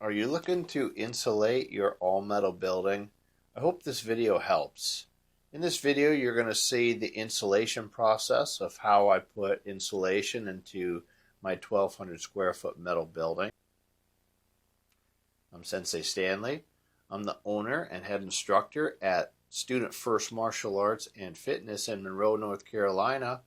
Are you looking to insulate your all-metal building? I hope this video helps. In this video, you're going to see the insulation process of how I put insulation into my 1,200 square foot metal building. I'm Sensei Stanley. I'm the owner and head instructor at Student First Martial Arts and Fitness in Monroe, North Carolina,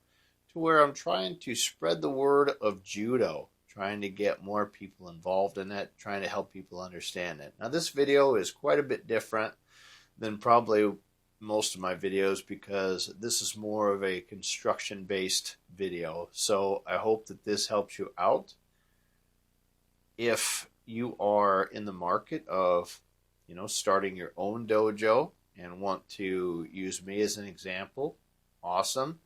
to where I'm trying to spread the word of Judo, trying to get more people involved in it, trying to help people understand it. Now this video is quite a bit different than probably most of my videos because this is more of a construction based video. So I hope that this helps you out. If you are in the market of, starting your own dojo and want to use me as an example, awesome.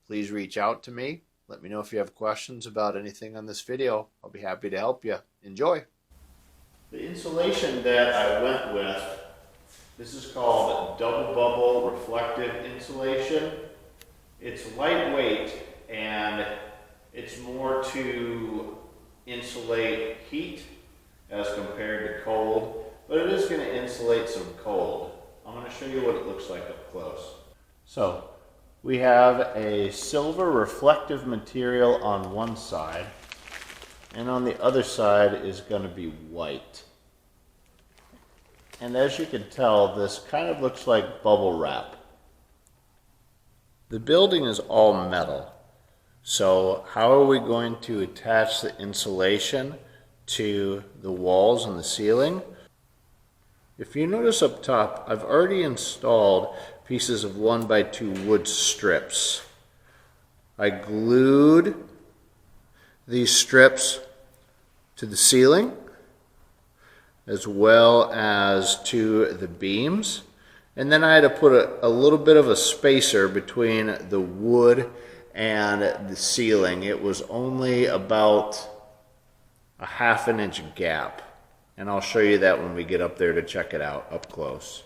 Please reach out to me. Let me know if you have questions about anything on this video. I'll be happy to help you. Enjoy. The insulation that I went with, this is called double bubble reflective insulation. It's lightweight and it's more to insulate heat as compared to cold, but it is going to insulate some cold. I'm going to show you what it looks like up close. So we have a silver reflective material on one side, and on the other side is going to be white. And as you can tell, this kind of looks like bubble wrap. The building is all metal, so how are we going to attach the insulation to the walls and the ceiling? If you notice up top, I've already installed pieces of 1x2 wood strips. I glued these strips to the ceiling as well as to the beams, and then I had to put a little bit of a spacer between the wood and the ceiling. It was only about a ½ inch gap, and I'll show you that when we get up there to check it out up close.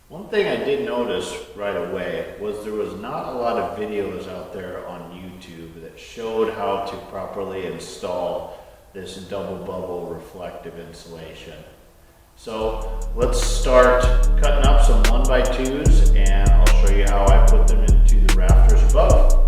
One thing I did notice right away was there was not a lot of videos out there on YouTube that showed how to properly install this double bubble reflective insulation. So let's start cutting up some 1x2s and I'll show you how I put them into the rafters above.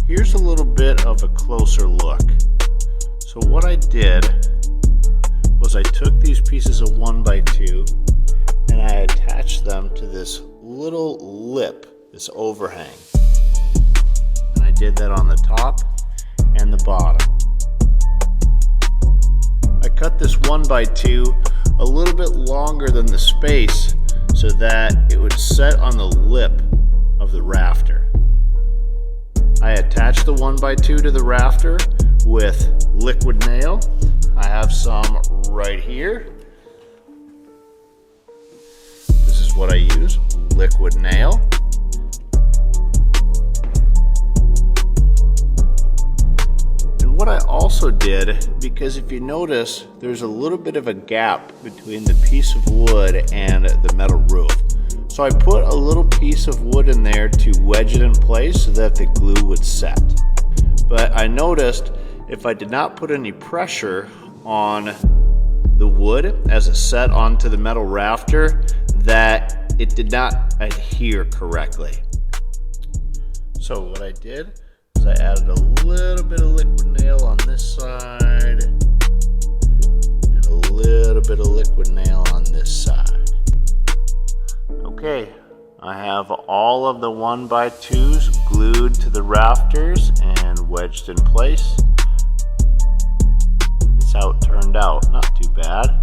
Here's a little bit of a closer look. So what I did was I took these pieces of 1x2 and I attached them to this little lip, this overhang. And I did that on the top and the bottom. I cut this 1x2 a little bit longer than the space so that it would set on the lip of the rafter. I attached the 1x2 to the rafter with liquid nail. I have some right here. This is what I use, liquid nail. And what I also did, because if you notice, there's a little bit of a gap between the piece of wood and the metal roof. So I put a little piece of wood in there to wedge it in place so that the glue would set. But I noticed if I did not put any pressure on the wood as it set onto the metal rafter, that it did not adhere correctly. So what I did is I added a little bit of liquid nail on this side and a little bit of liquid nail on this side. Okay, I have all of the 1x2s glued to the rafters and wedged in place. That's how it turned out, not too bad.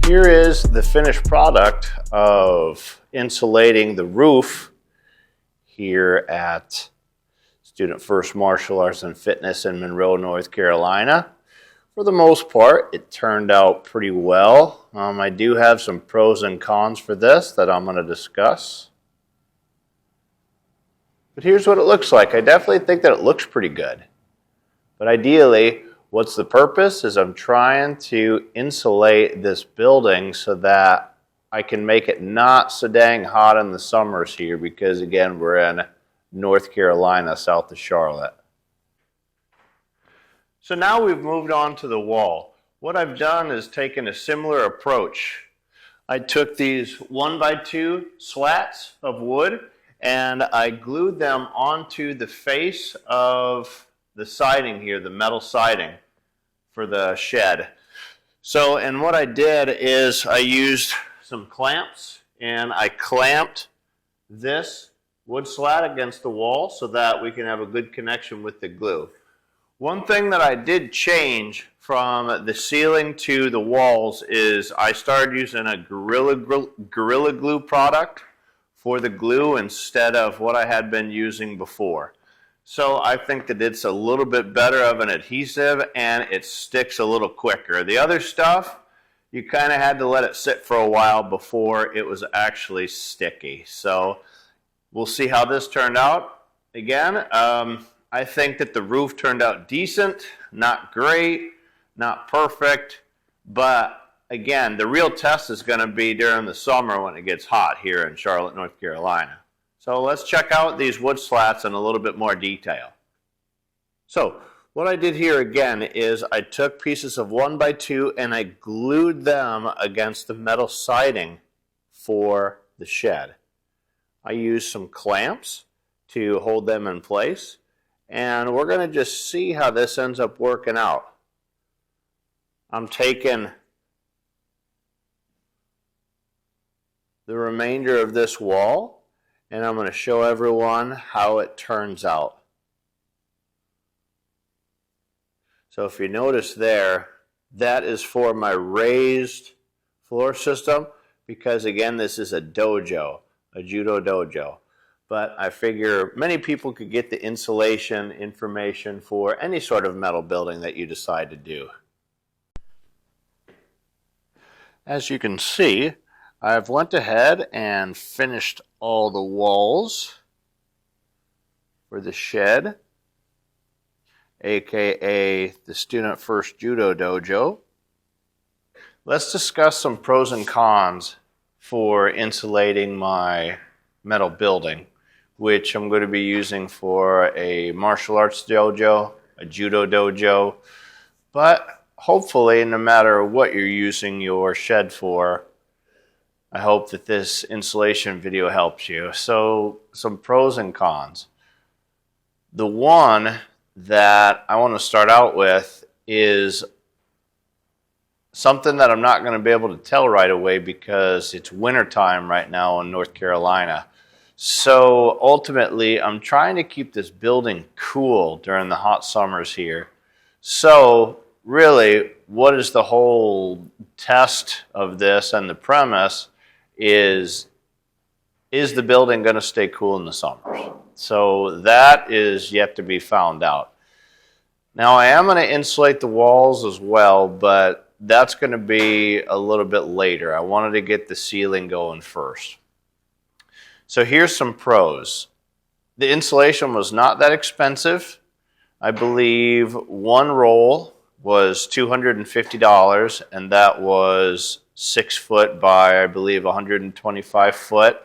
Here is the finished product of insulating the roof here at Student First Martial Arts and Fitness in Monroe, North Carolina. For the most part, it turned out pretty well. I do have some pros and cons for this that I'm going to discuss. But here's what it looks like. I definitely think that it looks pretty good. But ideally, what's the purpose is I'm trying to insulate this building so that I can make it not so dang hot in the summers here because, again, we're in North Carolina, south of Charlotte. So now we've moved on to the wall. What I've done is taken a similar approach. I took these 1x2 slats of wood and I glued them onto the face of the siding here, the metal siding for the shed. So, and what I did is I used some clamps and I clamped this wood slat against the wall so that we can have a good connection with the glue. One thing that I did change from the ceiling to the walls is I started using a Gorilla Glue product for the glue instead of what I had been using before. So I think that it's a little bit better of an adhesive and it sticks a little quicker. The other stuff, you kind of had to let it sit for a while before it was actually sticky. So we'll see how this turned out. Again, I think that the roof turned out decent, not great, not perfect, but again, the real test is going to be during the summer when it gets hot here in Charlotte, North Carolina. So let's check out these wood slats in a little bit more detail. So what I did here again is I took pieces of 1x2 and I glued them against the metal siding for the shed. I used some clamps to hold them in place, and we're going to just see how this ends up working out. I'm taking the remainder of this wall and I'm going to show everyone how it turns out. So if you notice there, that is for my raised floor system because again this is a dojo, a judo dojo. But I figure many people could get the insulation information for any sort of metal building that you decide to do. As you can see, I've went ahead and finished all the walls for the shed, aka the Student First Judo Dojo. Let's discuss some pros and cons for insulating my metal building, which I'm going to be using for a martial arts dojo, a judo dojo, but hopefully no matter what you're using your shed for, I hope that this insulation video helps you. So some pros and cons. The one that I want to start out with is something that I'm not going to be able to tell right away because it's winter time right now in North Carolina. So ultimately, I'm trying to keep this building cool during the hot summers here. So really, what is the whole test of this and the premise is the building going to stay cool in the summers? So that is yet to be found out. Now I am going to insulate the walls as well, but that's going to be a little bit later. I wanted to get the ceiling going first. So here's some pros. The insulation was not that expensive. I believe one roll was $250, and that was 6 foot by, I believe, 125 foot.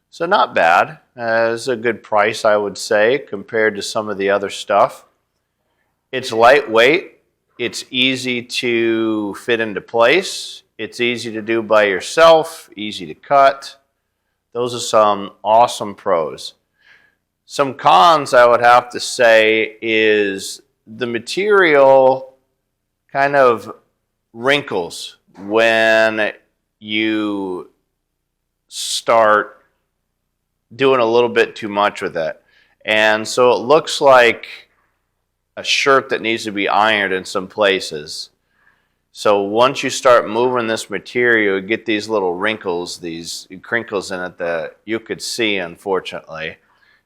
So not bad. It's a good price, I would say, compared to some of the other stuff. It's lightweight. It's easy to fit into place. It's easy to do by yourself, easy to cut. Those are some awesome pros. Some cons I would have to say is the material kind of wrinkles when you start doing a little bit too much with it. And so it looks like a shirt that needs to be ironed in some places. So once you start moving this material, you get these little wrinkles, these crinkles in it that you could see, unfortunately.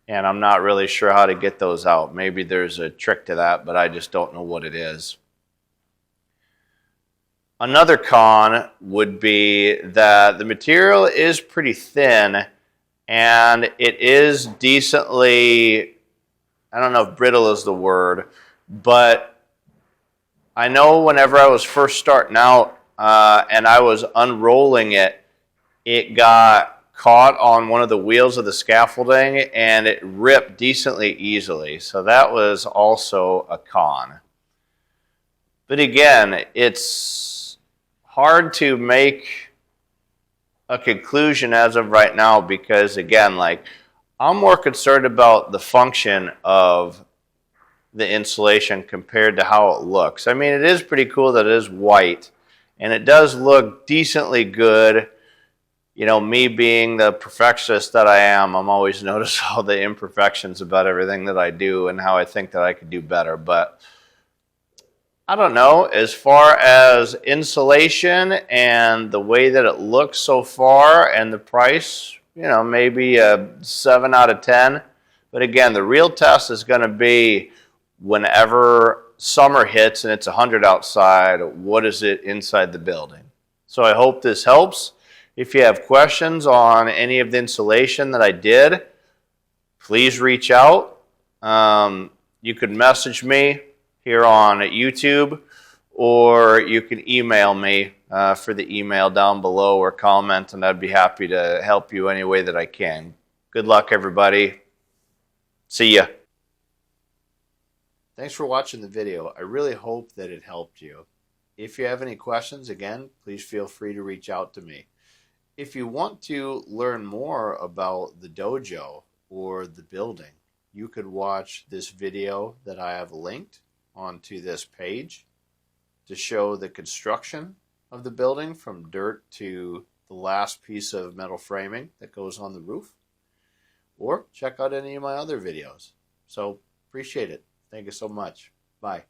And I'm not really sure how to get those out. Maybe there's a trick to that, but I just don't know what it is. Another con would be that the material is pretty thin and it is decently, I don't know if brittle is the word, but I know whenever I was first starting out and I was unrolling it, it got caught on one of the wheels of the scaffolding and it ripped decently easily. So that was also a con. But again, it's hard to make a conclusion as of right now because again, like, I'm more concerned about the function of the insulation compared to how it looks. I mean, it is pretty cool that it is white and it does look decently good. You know, me being the perfectionist that I am, I'm always notice all the imperfections about everything that I do and how I think that I could do better. But I don't know, as far as insulation and the way that it looks so far and the price, you know, maybe a 7 out of 10. But again, the real test is going to be whenever summer hits and it's 100 outside, what is it inside the building? So I hope this helps. If you have questions on any of the insulation that I did, please reach out. You could message me here on YouTube, or you can email me for the email down below, or comment, and I'd be happy to help you any way that I can. Good luck, everybody. See ya. Thanks for watching the video. I really hope that it helped you. If you have any questions, again, please feel free to reach out to me. If you want to learn more about the dojo or the building, you could watch this video that I have linked onto this page to show the construction of the building from dirt to the last piece of metal framing that goes on the roof. Or check out any of my other videos. So appreciate it. Thank you so much. Bye.